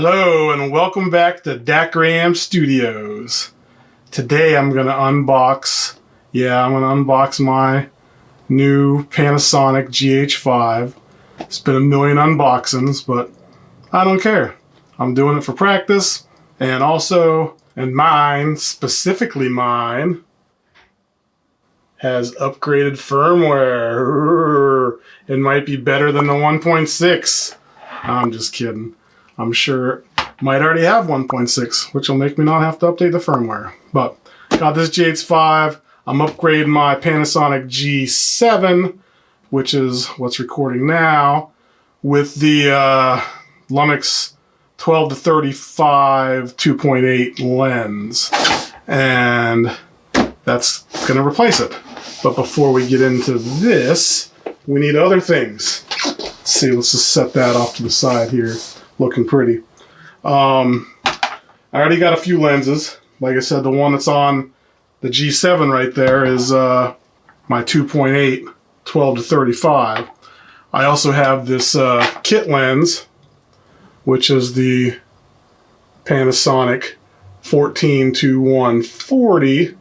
Hello and welcome back to DACRAM Studios. Today I'm going to unbox my new Panasonic GH5. It's been a million unboxings, but I don't care. I'm doing it for practice, and also, specifically mine, has upgraded firmware. It might be better than the 1.6. I'm just kidding. I'm sure it might already have 1.6, which will make me not have to update the firmware. But got this GH5. I'm upgrading my Panasonic G7, which is what's recording now, with the Lumix 12 to 35 2.8 lens. And that's going to replace it. But before we get into this, we need other things. Let's see, let's just set that off to the side here. Looking pretty. I already got a few lenses. Like I said, the one that's on the G7 right there is my 2.8 12 to 35. I also have this kit lens, which is the Panasonic 14 to 140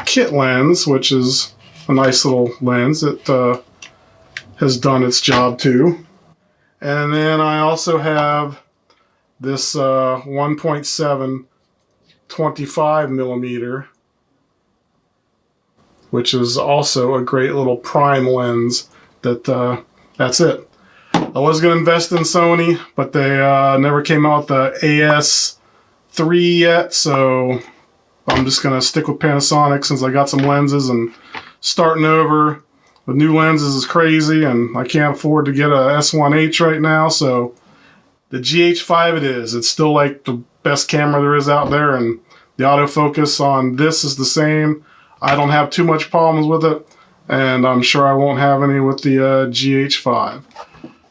kit lens, which is a nice little lens. It has done its job too. And then I also have this 1.7 25 millimeter, which is also a great little prime lens. That's it. I was going to invest in Sony, but they never came out with the AS3 yet, so I'm just going to stick with Panasonic since I got some lenses, and starting over with new lenses is crazy, and I can't afford to get a S1H right now, so the GH5 it is. It's still like the best camera there is out there, and the autofocus on this is the same. I don't have too much problems with it, and I'm sure I won't have any with the GH5.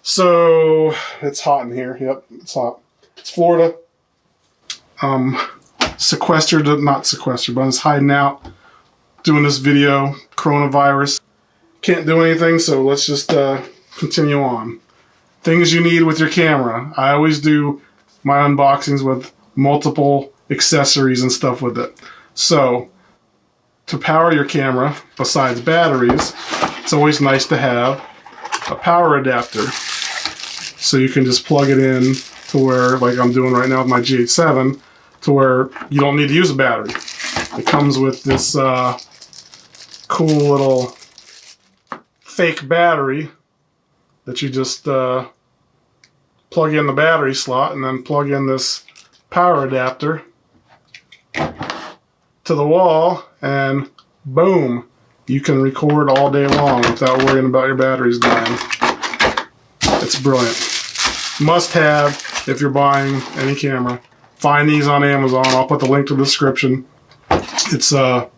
So, it's hot in here. Yep, it's hot. It's Florida. Sequestered, not sequestered, but I'm just hiding out, doing this video. Coronavirus. Can't do anything, so let's just continue on. Things you need with your camera. I always do my unboxings with multiple accessories and stuff with it. So, to power your camera, besides batteries, it's always nice to have a power adapter. So you can just plug it in to where, like I'm doing right now with my GH7, to where you don't need to use a battery. It comes with this cool little fake battery that you just plug in the battery slot and then plug in this power adapter to the wall, and boom, you can record all day long without worrying about your batteries dying. It's brilliant. Must have if you're buying any camera. Find these on Amazon. I'll put the link to the description. It's a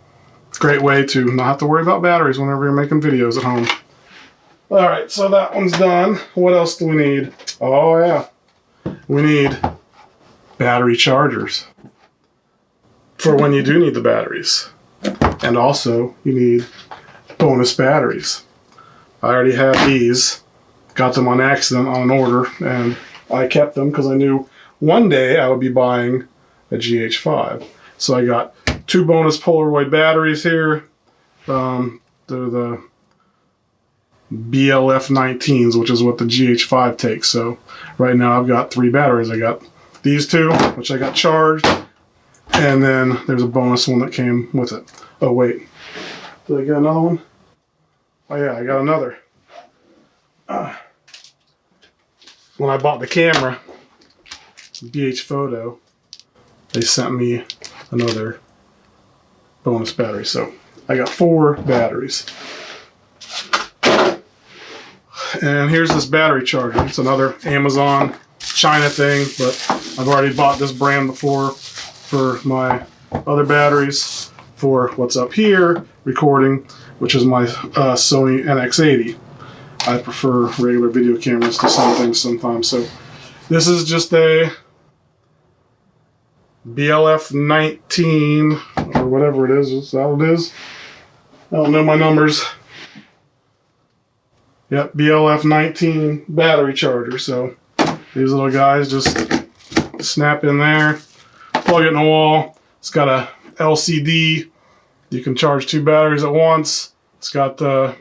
great way to not have to worry about batteries whenever you're making videos at home. Alright, so that one's done. What else do we need? Oh yeah, we need battery chargers for when you do need the batteries. And also, you need bonus batteries. I already have these. Got them on accident on an order, and I kept them because I knew one day I would be buying a GH5. So I got 2 bonus Polaroid batteries here. They're the BLF 19s, which is what the GH5 takes. So right now I've got 3 batteries. I got these 2, which I got charged, and then there's a bonus one that came with it. Oh wait, did I get another one? Oh yeah, I got another. When I bought the camera, Telephoto, they sent me another bonus battery. So I got 4 batteries. And here's this battery charger. It's another Amazon China thing, but I've already bought this brand before for my other batteries for what's up here, recording, which is my Sony NX80. I prefer regular video cameras to some things sometimes. So this is just a BLF 19 or whatever it is. Is that what it is? I don't know my numbers. Yep, BLF 19 battery charger. So these little guys just snap in there, plug it in the wall. It's got a LCD. You can charge 2 batteries at once. It's got the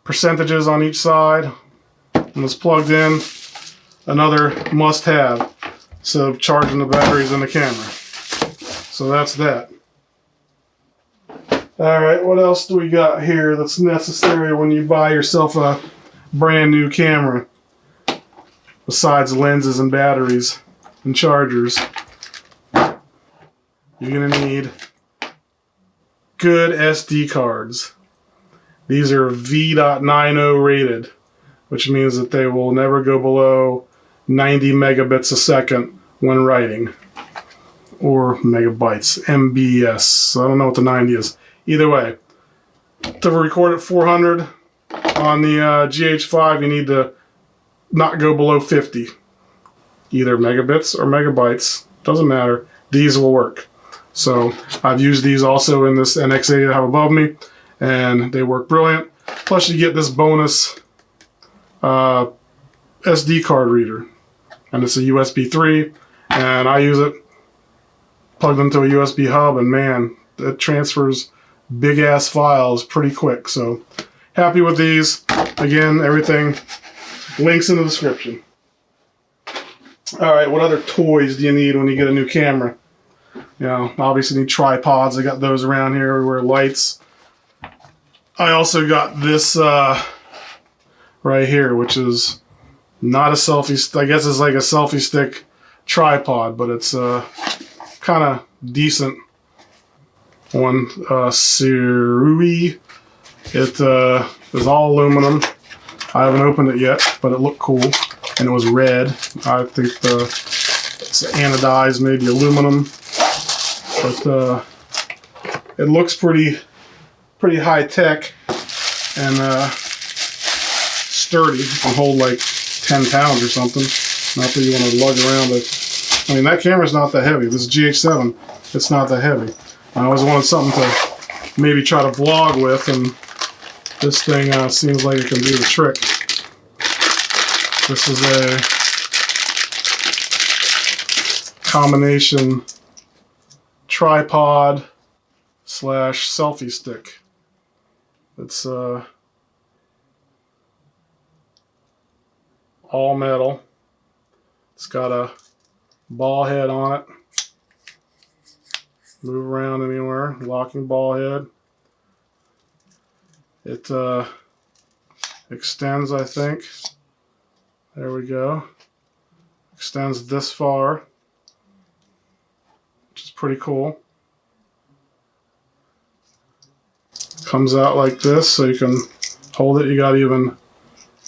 percentages on each side. And it's plugged in. Another must-have instead of charging the batteries in the camera. So that's that. Alright, what else do we got here that's necessary when you buy yourself a brand new camera? Besides lenses and batteries and chargers. You're going to need good SD cards. These are V.90 rated, which means that they will never go below 90 megabits a second when writing. Or megabytes, MBS. I don't know what the 90 is. Either way, to record at 400 on the GH5, you need to not go below 50. Either megabits or megabytes. Doesn't matter. These will work. So I've used these also in this NXCAM I have above me, and they work brilliant. Plus you get this bonus SD card reader, and it's a USB 3, and I use it plugged into a USB hub, and man, it transfers big ass files pretty quick. So happy with these. Again, everything links in the description. Alright, what other toys do you need when you get a new camera? You know, obviously need tripods. I got those around here everywhere. Lights. I also got this right here, which is not a selfie. I guess it's like a selfie stick tripod, but it's kind of decent one. Sirui. It is all aluminum. I haven't opened it yet, but it looked cool, and it was red. I think it's anodized, maybe aluminum. But it looks pretty high tech and sturdy. It can hold like 10 pounds or something. Not that you want to lug around it. I mean, that camera's not that heavy. This GH7, it's not that heavy. I always wanted something to maybe try to vlog with, and this thing seems like it can do the trick. This is a combination tripod / selfie stick. It's all metal. It's got a ball head on it. Move around anywhere. Locking ball head. It extends, I think. There we go. Extends this far, which is pretty cool. Comes out like this, so you can hold it. You got even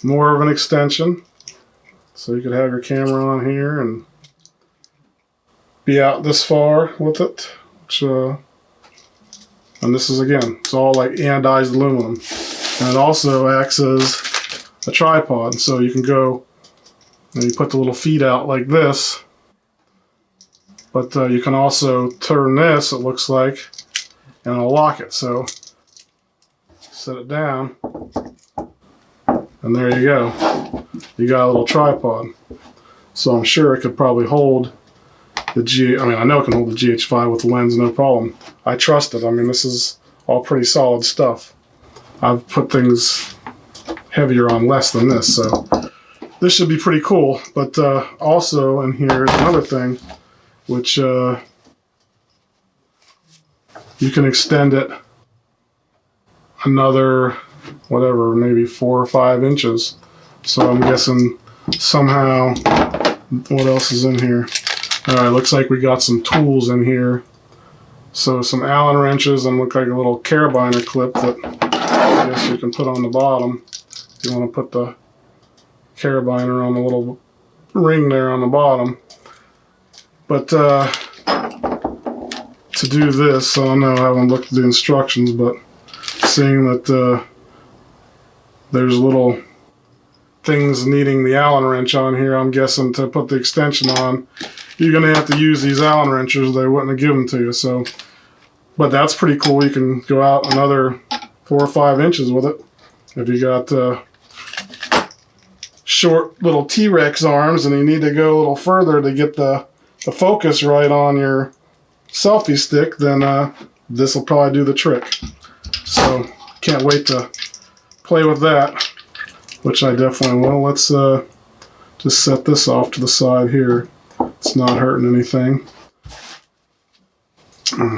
more of an extension, so you could have your camera on here and be out this far with it. Which, and this is, again, it's all like anodized aluminum, and it also acts as a tripod, so you can go and you put the little feet out like this, but you can also turn this, it looks like, and it'll lock it. So set it down, and there you go. You got a little tripod. So I'm sure it could probably hold the I mean, I know it can hold the GH5 with the lens, no problem. I trust it. I mean, this is all pretty solid stuff. I've put things heavier on less than this, so this should be pretty cool. But also in here is another thing, which you can extend it another, whatever, maybe 4 or 5 inches. So I'm guessing somehow, what else is in here? Alright, looks like we got some tools in here. So some Allen wrenches, and look like a little carabiner clip that I guess you can put on the bottom. If you want to put the carabiner on the little ring there on the bottom. But to do this, I don't know, I haven't looked at the instructions, but seeing that there's little things needing the Allen wrench on here, I'm guessing to put the extension on, you're going to have to use these Allen wrenches. They wouldn't have given to you. So, but that's pretty cool. You can go out another 4 or 5 inches with it. If you got short little T-Rex arms and you need to go a little further to get the the focus right on your selfie stick, then this will probably do the trick. So can't wait to play with that, which I definitely will. Let's just set this off to the side here. It's not hurting anything.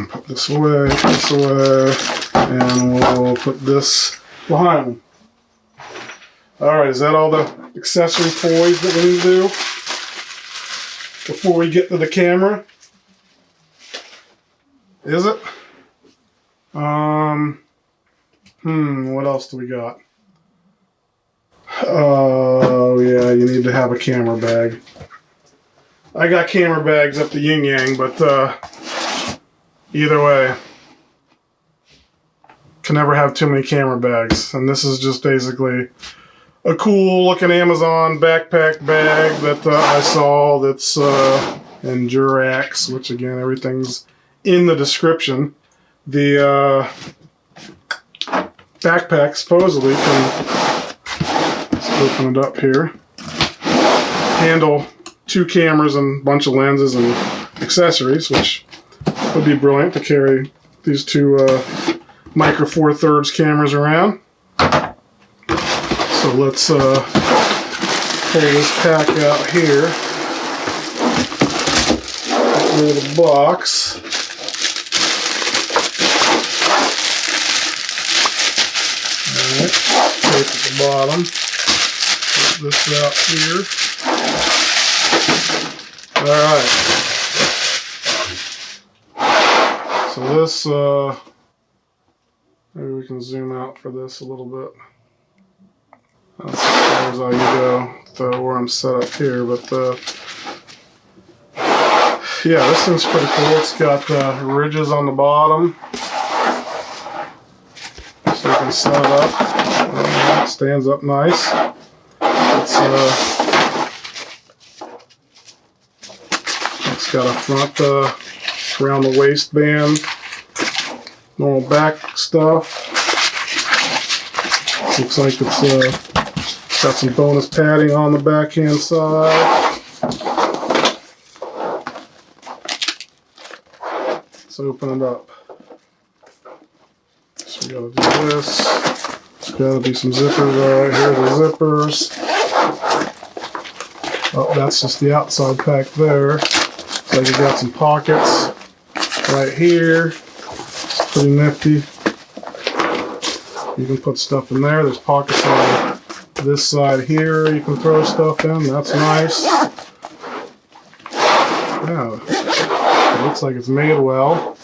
Put this away, and we'll put this behind. Alright, is that all the accessory toys that we need to do before we get to the camera? Is it? What else do we got? Oh yeah, you need to have a camera bag. I got camera bags up the yin yang, but either way, can never have too many camera bags. And this is just basically a cool looking Amazon backpack bag that I saw that's in Durax, which again, everything's in the description. The backpack supposedly can, let's open it up here, handle 2 cameras and a bunch of lenses and accessories, which would be brilliant to carry these 2 micro 4/3 cameras around. So let's pull this pack out here. Get rid of the box. Alright, tape at the bottom. Put this out here. Alright. So this, maybe we can zoom out for this a little bit. That's as far as I can go where I'm set up here, but yeah, this thing's pretty cool. It's got ridges on the bottom, so you can set it up. It stands up nice. It's got a front around the waistband, normal back stuff. Looks like it's got some bonus padding on the backhand side. Let's open it up. So we gotta do this. There's gotta be some zippers. Alright, here are the zippers. Oh, that's just the outside pack there. So you got some pockets right here. It's pretty nifty. You can put stuff in there. There's pockets on this side here. You can throw stuff in. That's nice. Yeah, it looks like it's made well.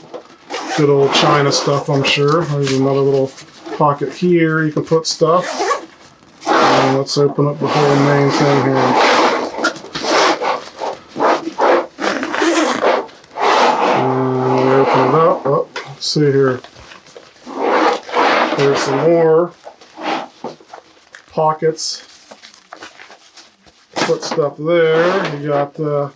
Good old China stuff, I'm sure. There's another little pocket here. You can put stuff. And let's open up the whole main thing here. And we open it up. Oh, let's see here. There's some more pockets. Put stuff there. You got the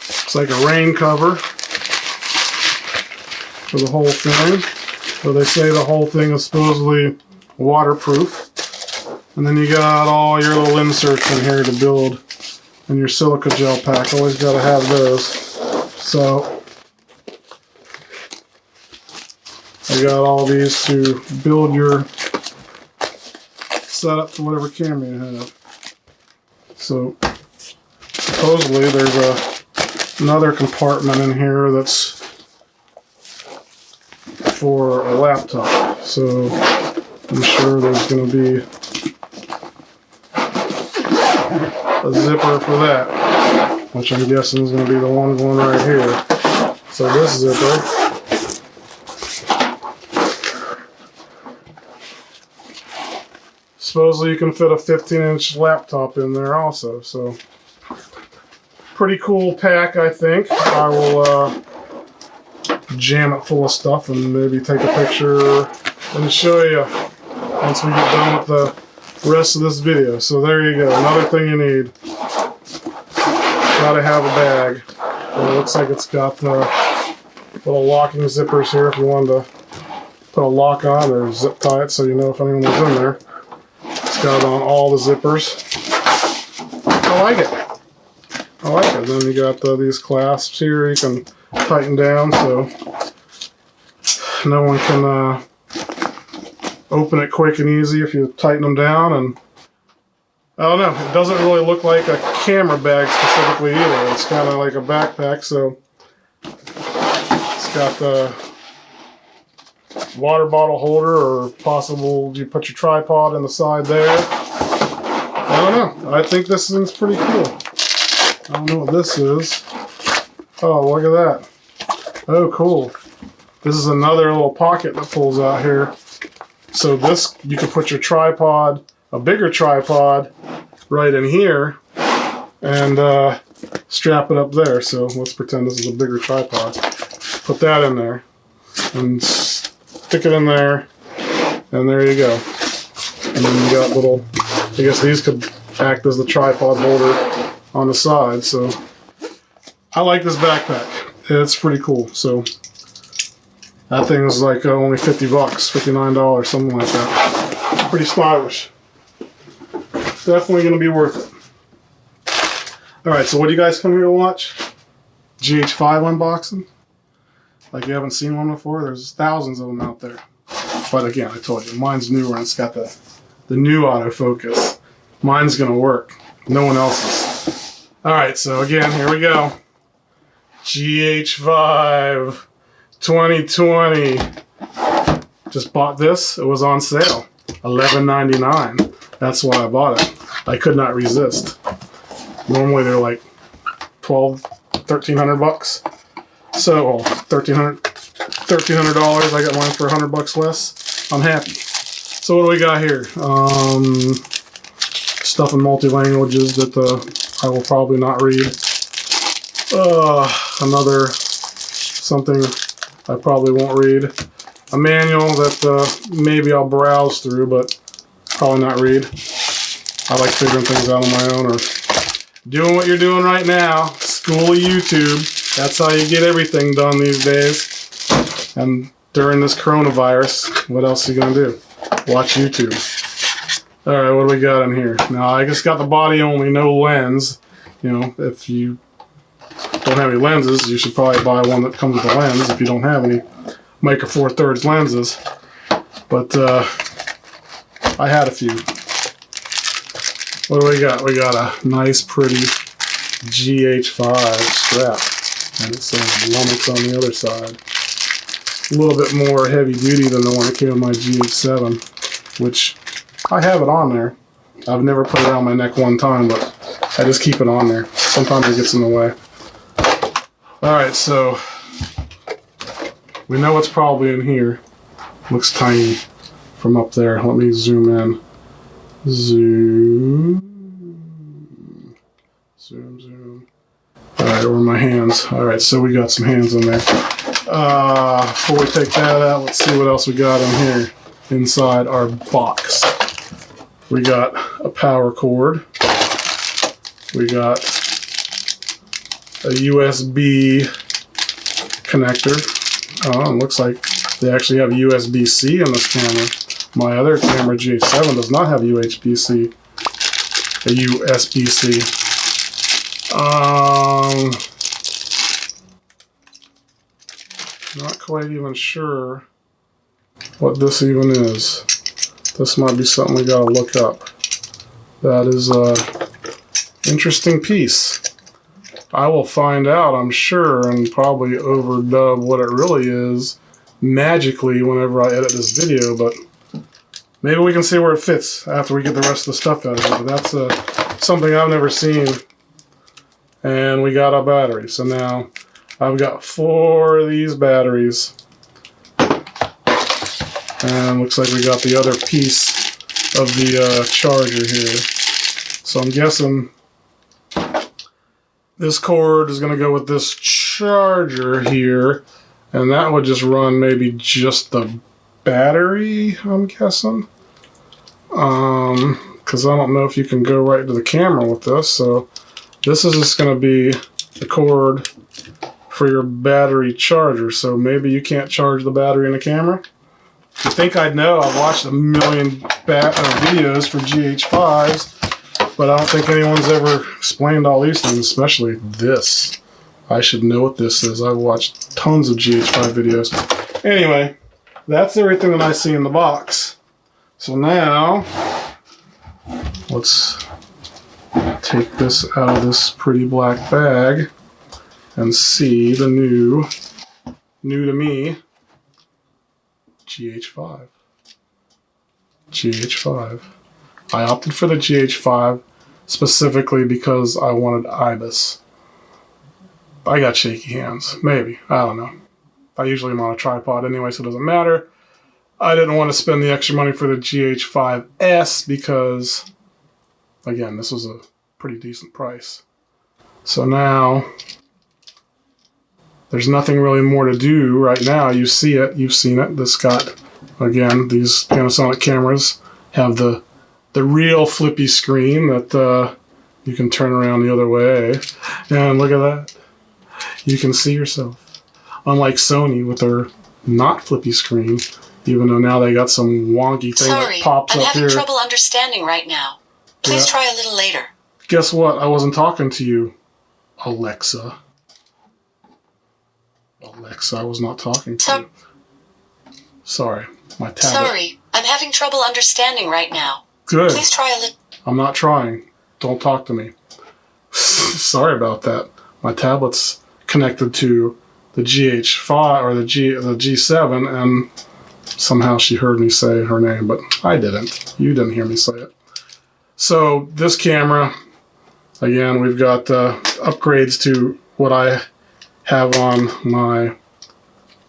looks like a rain cover for the whole thing. So they say the whole thing is supposedly waterproof. And then you got all your little inserts in here to build in your silica gel pack. Always got to have those. So I got all these to build your setup to whatever camera you have. So supposedly there's another compartment in here that's for a laptop. So I'm sure there's going to be a zipper for that, which I'm guessing is going to be the one going right here. So this zipper. Supposedly you can fit a 15-inch laptop in there also, so pretty cool pack, I think. I will jam it full of stuff and maybe take a picture and show you once we get done with the rest of this video. So there you go, another thing you need. Gotta have a bag. And it looks like it's got the little locking zippers here if you wanted to put a lock on or zip tie it so you know if anyone was in there. It's got on all the zippers. I like it. I like it. Then you got these clasps here you can tighten down so no one can open it quick and easy if you tighten them down. And I don't know, it doesn't really look like a camera bag specifically either. It's kind of like a backpack, so it's got the water bottle holder, or possible you put your tripod in the side there. I don't know. I think this thing's pretty cool. I don't know what this is. Oh, look at that. Oh, cool. This is another little pocket that pulls out here. So this, you can put your tripod, a bigger tripod, right in here, and strap it up there. So let's pretend this is a bigger tripod. Put that in there, and stick it in there, and there you go. And then you got little, I guess these could act as the tripod holder on the side. So I like this backpack. It's pretty cool. So that thing is like only 50 bucks, $59, something like that. Pretty stylish. Definitely going to be worth it. Alright, so what do you guys come here to watch? GH5 unboxing? Like you haven't seen one before? There's thousands of them out there. But again, I told you, mine's newer and it's got the new autofocus. Mine's going to work. No one else's. Alright, so again, here we go. GH5 2020. Just bought this. It was on sale. $11.99. That's why I bought it. I could not resist. Normally they're like $1,300 bucks. So $1,300. I got mine for $100 less. I'm happy. So what do we got here? Stuff in multi-languages that I will probably not read. Another something I probably won't read. A manual that maybe I'll browse through, but probably not read. I like figuring things out on my own, or doing what you're doing right now. School of YouTube. That's how you get everything done these days. And during this coronavirus, what else are you going to do? Watch YouTube. Alright, what do we got in here? Now, I just got the body only, no lens. You know, if you don't have any lenses, you should probably buy one that comes with a lens if you don't have any Micro Four Thirds lenses. But I had a few. What do we got? We got a nice, pretty GH5 strap, and it says Lumix on the other side. A little bit more heavy duty than the one that came with my GH7, which I have it on there. I've never put it around my neck one time, but I just keep it on there. Sometimes it gets in the way. Alright, so we know what's probably in here. Looks tiny from up there. Let me zoom in. Zoom. Zoom, zoom. Alright, where are my hands? Alright, so we got some hands in there. Before we take that out, let's see what else we got in here inside our box. We got a power cord. We got a USB connector. Oh, it looks like they actually have USB-C in this camera. My other camera, GH7, does not have USB-C. A USB-C. Not quite even sure what this even is. This might be something we gotta look up. That is a interesting piece. I will find out, I'm sure, and probably overdub what it really is magically whenever I edit this video, but maybe we can see where it fits after we get the rest of the stuff out of it. But that's something I've never seen. And we got a battery. So now I've got 4 of these batteries. And looks like we got the other piece of the charger here. So I'm guessing this cord is going to go with this charger here. And that would just run maybe just the battery, I'm guessing. Because I don't know if you can go right to the camera with this. So this is just going to be the cord for your battery charger. So maybe you can't charge the battery in the camera. You think I'd know? I've watched a million videos for GH5s. But I don't think anyone's ever explained all these things, especially this. I should know what this is. I've watched tons of GH5 videos. Anyway, that's everything that I see in the box. So now, let's take this out of this pretty black bag and see the new to me, GH5. GH5. I opted for the GH5 specifically because I wanted IBIS. I got shaky hands. Maybe. I don't know. I usually am on a tripod anyway, so it doesn't matter. I didn't want to spend the extra money for the GH5S because, again, this was a pretty decent price. So now, there's nothing really more to do right now. You see it. You've seen it. This got, again, these Panasonic cameras have the real flippy screen that you can turn around the other way. And look at that. You can see yourself. Unlike Sony with their not flippy screen, even though now they got some wonky thing that pops up here. I'm having trouble understanding right now. Please try a little later. Guess what? I wasn't talking to you, Alexa. Alexa, I was not talking to you. Sorry, my tablet. Sorry, I'm having trouble understanding right now. Good. Please try a little. I'm not trying. Don't talk to me. Sorry about that. My tablet's connected to the GH5 or the G7, and somehow she heard me say her name, but I didn't. You didn't hear me say it. So this camera, again, we've got upgrades to what I have on my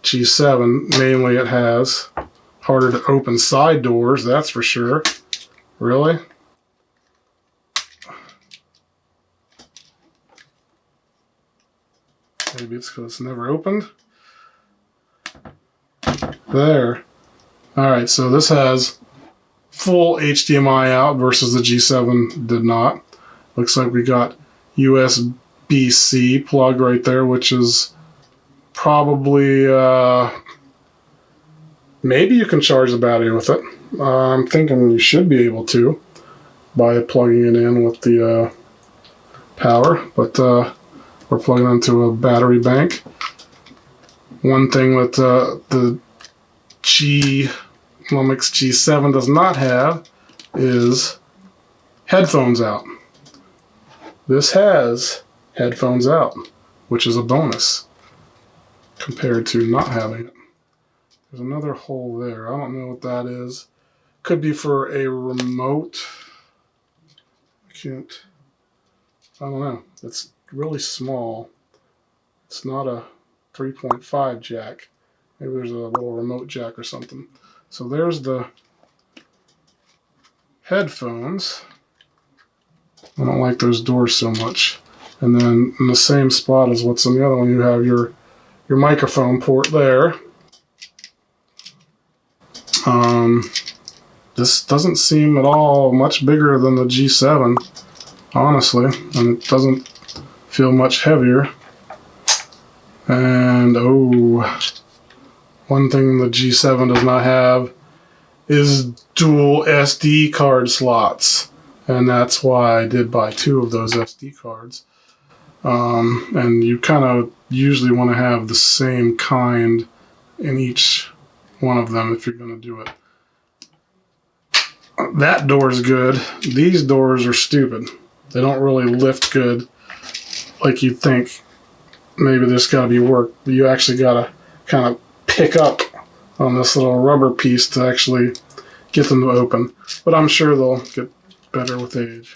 G7. Namely, it has harder to open side doors, that's for sure. Really? Maybe it's because it's never opened. There. Alright, so this has full HDMI out versus the G7 did not. Looks like we got USB-C plug right there, which is probably, maybe you can charge the battery with it. I'm thinking you should be able to by plugging it in with the power, but we're plugging into a battery bank. One thing that the Lumix G7 does not have is headphones out. This has headphones out, which is a bonus compared to not having it. There's another hole there. I don't know what that is. Could be for a remote. I don't know. It's really small. It's not a 3.5 jack. Maybe there's a little remote jack or something. So there's the headphones. I don't like those doors so much. And then in the same spot as what's in the other one, you have your microphone port there. This doesn't seem at all much bigger than the G7, honestly, and it doesn't feel much heavier. And one thing the G7 does not have is dual SD card slots, and that's why I did buy 2 of those SD cards. And you kind of usually want to have the same kind in each one of them if you're going to do it. That door is good. These doors are stupid. They don't really lift good like you'd think. Maybe there's got to be work. You actually got to kind of pick up on this little rubber piece to actually get them to open. But I'm sure they'll get better with age.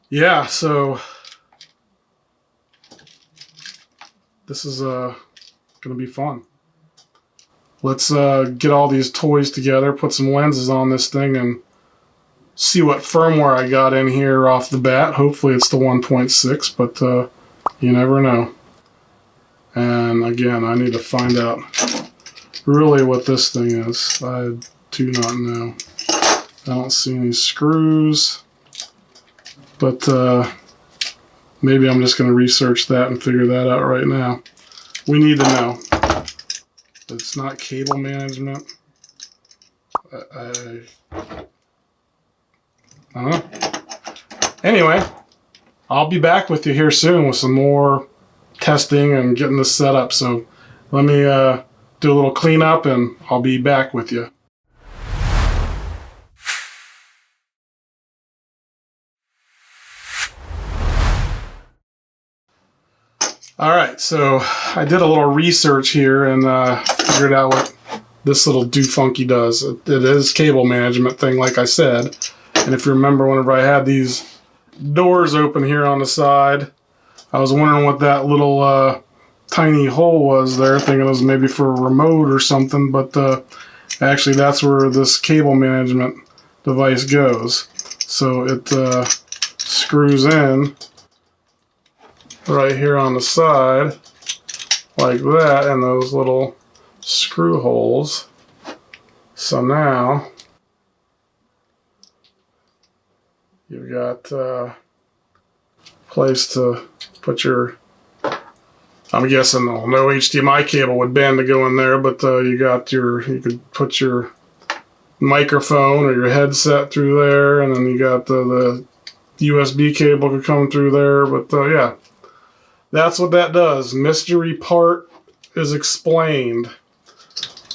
Yeah, so this is going to be fun. Let's get all these toys together, put some lenses on this thing, and see what firmware I got in here off the bat. Hopefully it's the 1.6, but you never know. And again, I need to find out really what this thing is. I do not know. I don't see any screws, but maybe I'm just going to research that and figure that out right now. We need to know. It's not cable management. I don't know. Anyway, I'll be back with you here soon with some more testing and getting this set up. So let me do a little cleanup and I'll be back with you. All right, so I did a little research here and figured out what this little doofunky does. It is cable management thing, like I said. And if you remember, whenever I had these doors open here on the side, I was wondering what that little tiny hole was there, thinking it was maybe for a remote or something, but actually that's where this cable management device goes. So it screws in right here on the side like that, and those little screw holes. So now you've got a place to put your, I'm guessing no HDMI cable would bend to go in there, but you could put your microphone or your headset through there, and then you got the USB cable could come through there, but yeah. That's what that does. Mystery part is explained.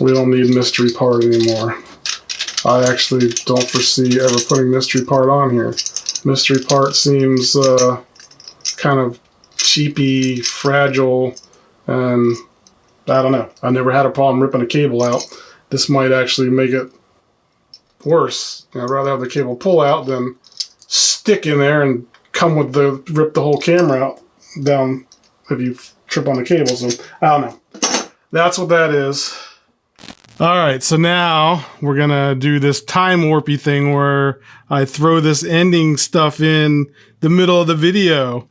We don't need mystery part anymore. I actually don't foresee ever putting mystery part on here. Mystery part seems kind of cheapy, fragile, and I don't know. I never had a problem ripping a cable out. This might actually make it worse. I'd rather have the cable pull out than stick in there and come with rip the whole camera out down if you trip on the cable. So I don't know. That's what that is. All right, so now we're gonna do this time warpy thing where I throw this ending stuff in the middle of the video.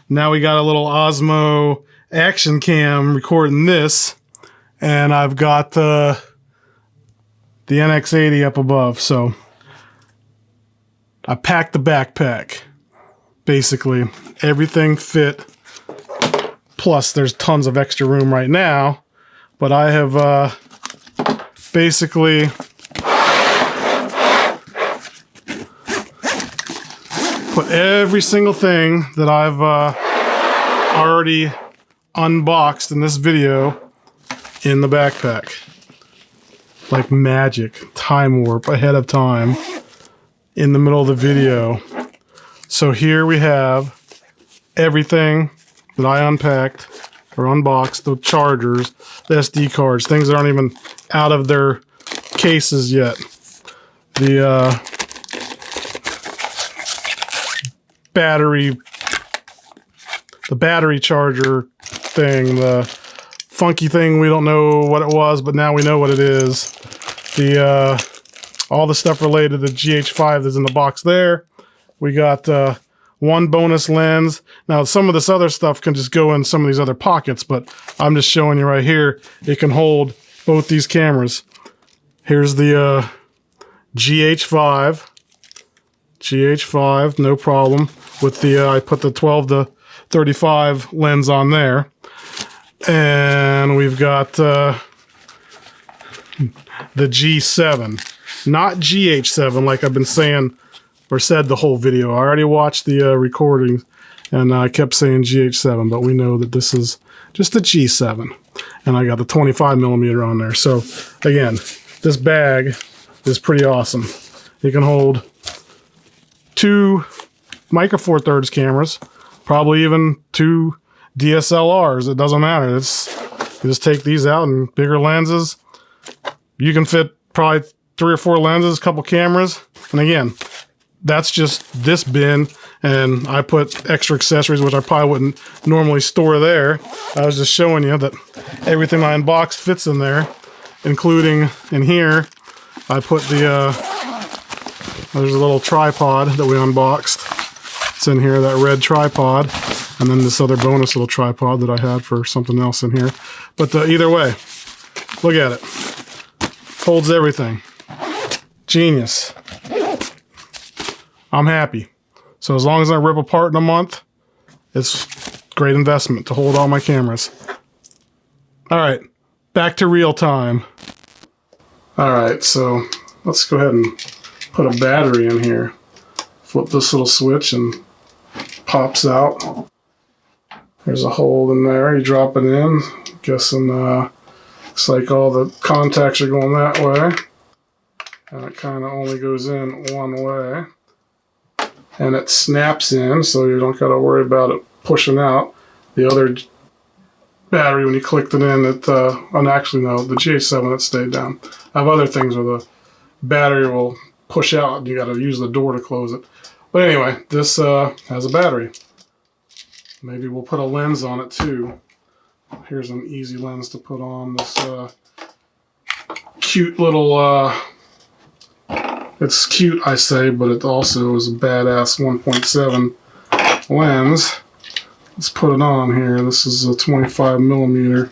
Now we got a little Osmo action cam recording this, and I've got the NX80 up above. So I packed the backpack. Basically, everything fit. Plus, there's tons of extra room right now, but I have basically put every single thing that I've already unboxed in this video in the backpack. Like magic, time warp ahead of time in the middle of the video. So here we have everything that I unpacked or unboxed, the chargers, the SD cards, things that aren't even out of their cases yet. The battery charger thing, the funky thing, we don't know what it was, but now we know what it is. The all the stuff related to the GH5 that's in the box there. We got one bonus lens. Now, some of this other stuff can just go in some of these other pockets, but I'm just showing you right here. It can hold both these cameras. Here's the GH5. GH5, no problem. With the, I put the 12 to 35 lens on there. And we've got the G7. Not GH7 like I've been saying or said the whole video. I already watched the recording and I kept saying GH7, but we know that this is just the G7. And I got the 25mm on there. So again, this bag is pretty awesome. It can hold 2 Micro Four Thirds cameras, probably even 2 DSLRs. It doesn't matter. You just take these out and bigger lenses. You can fit probably 3 or 4 lenses, a couple cameras. And again, that's just this bin, and I put extra accessories, which I probably wouldn't normally store there. I was just showing you that everything I unboxed fits in there, including in here, I put there's a little tripod that we unboxed. It's in here, that red tripod, and then this other bonus little tripod that I had for something else in here. But either way, look at it. Holds everything. Genius. I'm happy. So as long as I rip apart in a month, it's a great investment to hold all my cameras. All right, back to real time. All right, so let's go ahead and put a battery in here. flip this little switch and pops out. There's a hole in there. You drop it in. Guessing looks like all the contacts are going that way. And it kind of only goes in one way. And it snaps in, so you don't got to worry about it pushing out. The other battery, when you clicked it in, and actually no, the GH7, it stayed down. I have other things where the battery will push out and you got to use the door to close it. But anyway, this has a battery. Maybe we'll put a lens on it too. Here's an easy lens to put on this cute little, it's cute I say, but it also is a badass 1.7 lens. Let's put it on here. This is a 25 millimeter.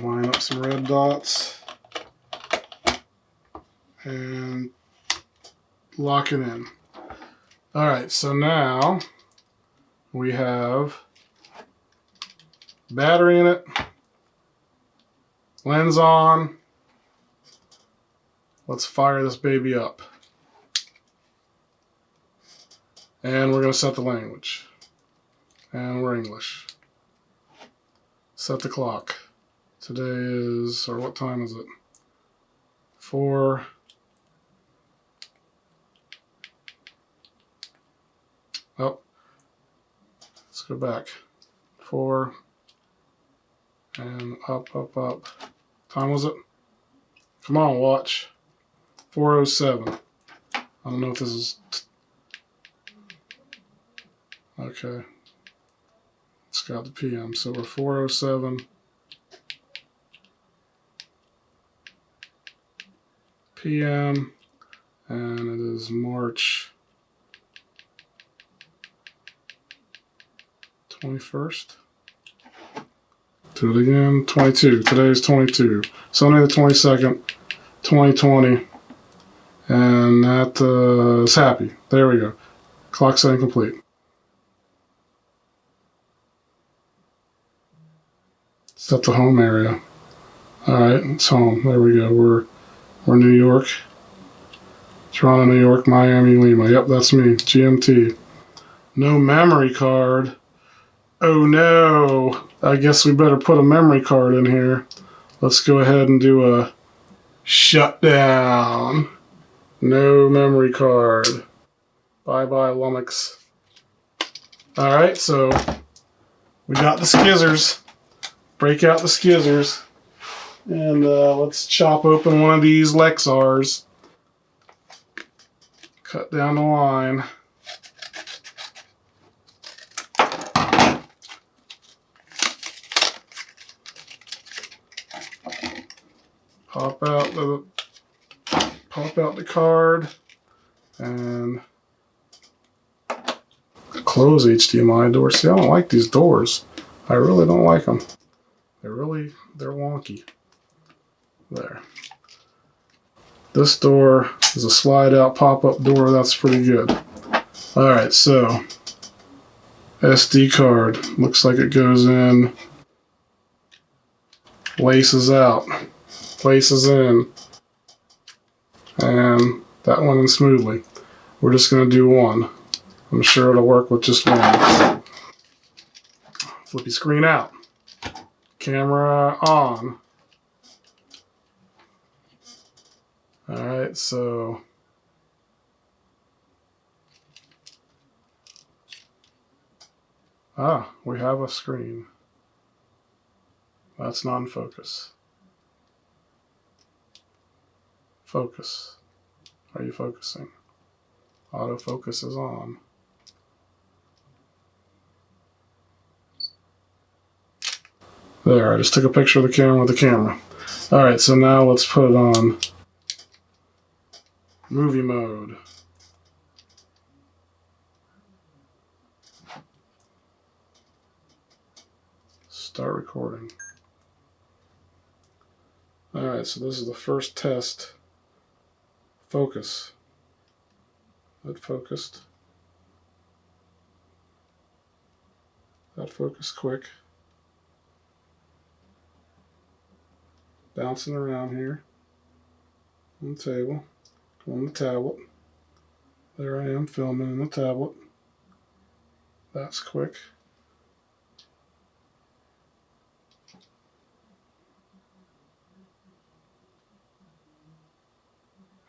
Line up some red dots and lock it in. Alright, so now we have battery in it, lens on. Let's fire this baby up. And we're going to set the language. And we're English. Set the clock. Today is, or what time is it? 4. Oh, let's go back. 4. And up, up, up. Time was it? Come on, watch. 4:07. I don't know if this is... Okay. It's got the PM, so we're 4:07 PM, and it is March 21st. Do it again, 22. Today is 22. Sunday the 22nd, 2020, and that is happy. There we go. Clock setting complete. Set the home area. Alright, it's home. There we go. We're New York. Toronto, New York, Miami, Lima. Yep, that's me. GMT. No memory card. Oh no. I guess we better put a memory card in here. Let's go ahead and do a shutdown. No memory card. Bye-bye, Lumix. Alright, so we got the skizzers. Break out the skizzers. And let's chop open one of these Lexars. Cut down the line. Pop out the card and close HDMI door. See, I don't like these doors. I really don't like them. They're wonky. There. This door is a slide out pop-up door. That's pretty good. Alright, so SD card. Looks like it goes in. Laces out. Laces in. And that went in smoothly. We're just going to do one. I'm sure it'll work with just one. Flippy screen out. Camera on. Alright, so we have a screen. That's non-focus. Focus. Are you focusing? Autofocus is on. There, I just took a picture of the camera with the camera. Alright, so now let's put it on movie mode. Start recording. Alright, so this is the first test. Focus. That focused. That focused quick. Bouncing around here on the table. Go on the tablet. There I am filming in the tablet. That's quick.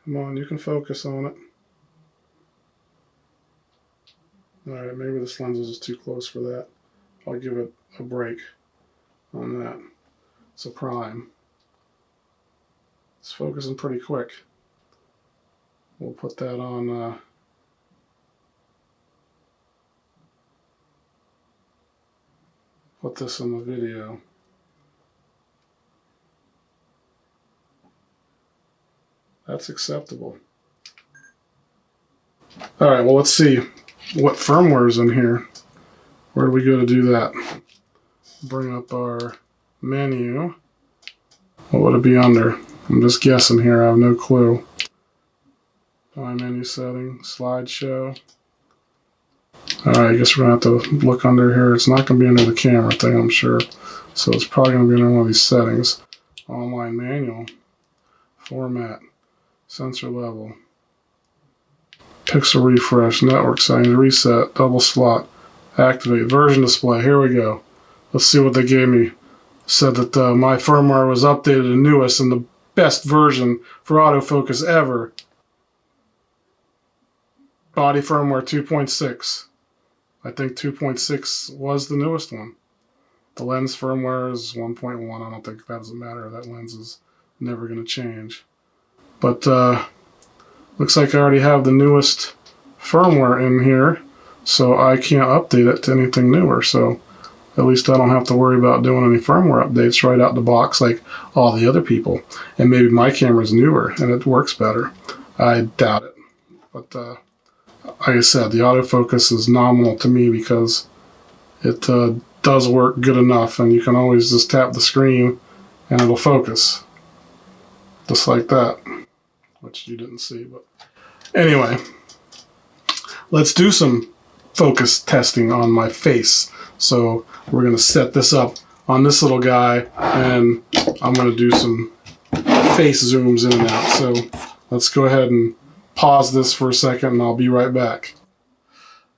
Come on, you can focus on it. Alright, maybe this lens is too close for that. I'll give it a break on that. It's a prime. It's focusing pretty quick. We'll put that on put this in the video. That's acceptable. Alright, well, let's see what firmware is in here. Where do we go to do that? Bring up our menu. What would it be under? I'm just guessing here, I have no clue. My menu setting, slideshow. Alright, I guess we're going to have to look under here. It's not going to be under the camera thing, I'm sure. So it's probably going to be under one of these settings. Online manual. Format. Sensor level. Pixel refresh. Network settings. Reset. Double slot. Activate. Version display. Here we go. Let's see what they gave me. Said that my firmware was updated and newest and the best version for autofocus ever. Body firmware 2.6. I think 2.6 was the newest one. The lens firmware is 1.1. I don't think that doesn't matter. That lens is never going to change. But looks like I already have the newest firmware in here, so I can't update it to anything newer. So at least I don't have to worry about doing any firmware updates right out the box like all the other people. And maybe my camera's newer and it works better. I doubt it. But like I said, the autofocus is nominal to me because it does work good enough, and you can always just tap the screen and it'll focus. Just like that. Which you didn't see, but anyway. Let's do some focus testing on my face. So we're going to set this up on this little guy, and I'm going to do some face zooms in and out. So let's go ahead and pause this for a second, and I'll be right back.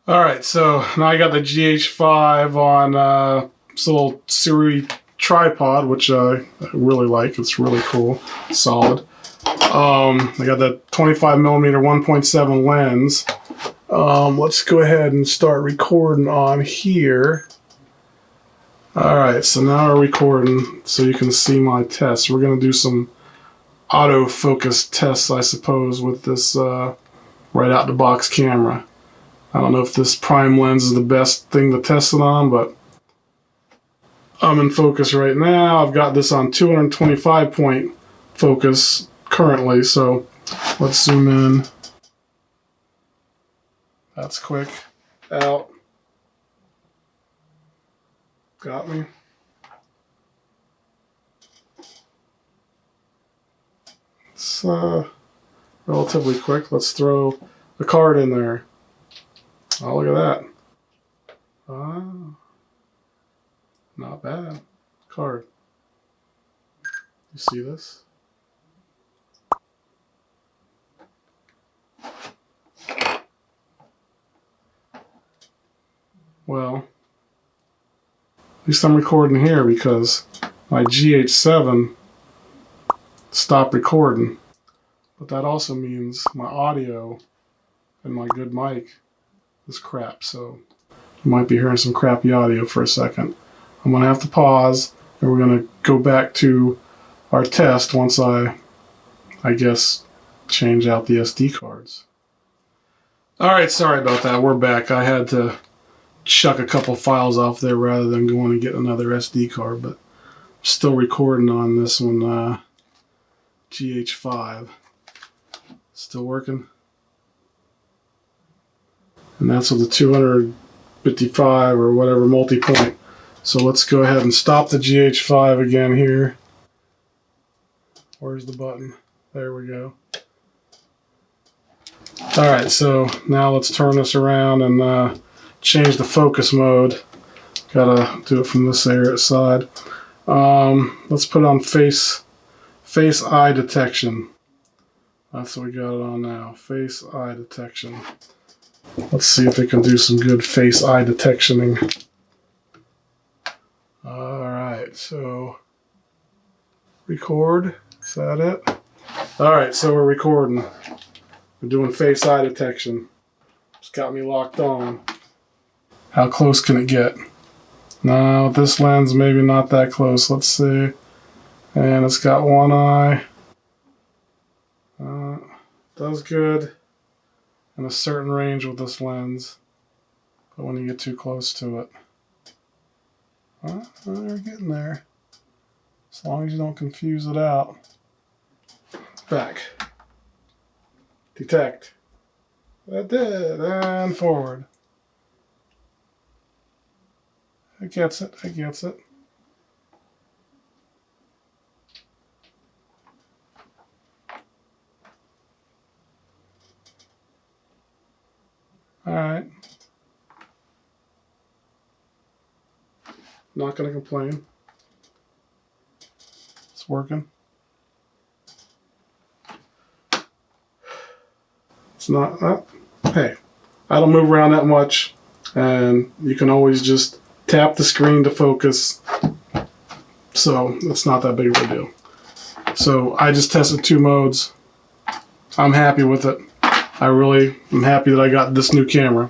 Alright, so now I got the GH5 on this little Siri tripod, which I really like. It's really cool, solid. I got that 25mm 1.7 lens. Let's go ahead and start recording on here. Alright, so now we're recording so you can see my tests. We're going to do some autofocus tests, I suppose, with this right out the box camera. I don't know if this prime lens is the best thing to test it on, but I'm in focus right now. I've got this on 225 point focus currently, so let's zoom in. That's quick. Out. Got me. It's relatively quick. Let's throw the card in there. Oh, look at that. Not bad. Card. You see this? Well, at least I'm recording here because my GH7 stopped recording. But that also means my audio and my good mic is crap, so you might be hearing some crappy audio for a second. I'm going to have to pause, and we're going to go back to our test once I guess, change out the SD cards. Alright, sorry about that. We're back. I had to chuck a couple files off there rather than going and get another SD card, but I'm still recording on this one, GH5. Still working. And that's with the 255 or whatever multi-point. So let's go ahead and stop the GH5 again here. Where's the button? There we go. Alright, so now let's turn this around and change the focus mode. Gotta do it from this side. Let's put on face eye detection. That's what we got it on now. Face eye detection. Let's see if it can do some good face eye detectioning. Alright, so record. Is that it? Alright, so we're recording. We're doing face eye detection. It's got me locked on. How close can it get? No, with this lens, maybe not that close. Let's see. And it's got one eye. Does good in a certain range with this lens, but when you get too close to it, we're getting there. As long as you don't confuse it out. Back. Detect. That did. And forward. It gets it. It gets it. Alright. Not going to complain. It's working. It's not, hey, I don't move around that much, and you can always just tap the screen to focus, so it's not that big of a deal. So I just tested 2 modes. I'm happy with it. I really am happy that I got this new camera.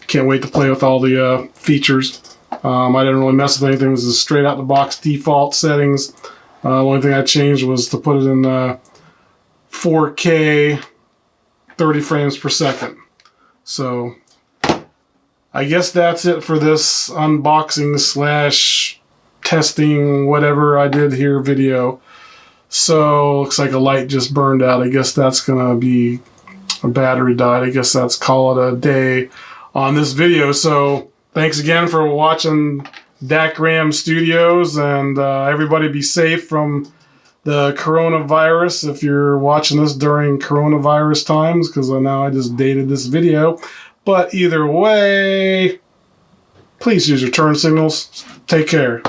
Can't wait to play with all the features. I didn't really mess with anything. It was a straight out the box default settings. The only thing I changed was to put it in 4K 30 frames per second. So I guess that's it for this unboxing slash testing whatever I did here video. So looks like a light just burned out. I guess that's gonna be a battery died. I guess that's call it a day on this video. So thanks again for watching DACRAM Studios, and everybody be safe from the coronavirus if you're watching this during coronavirus times, because I know I just dated this video. But either way, please use your turn signals. Take care.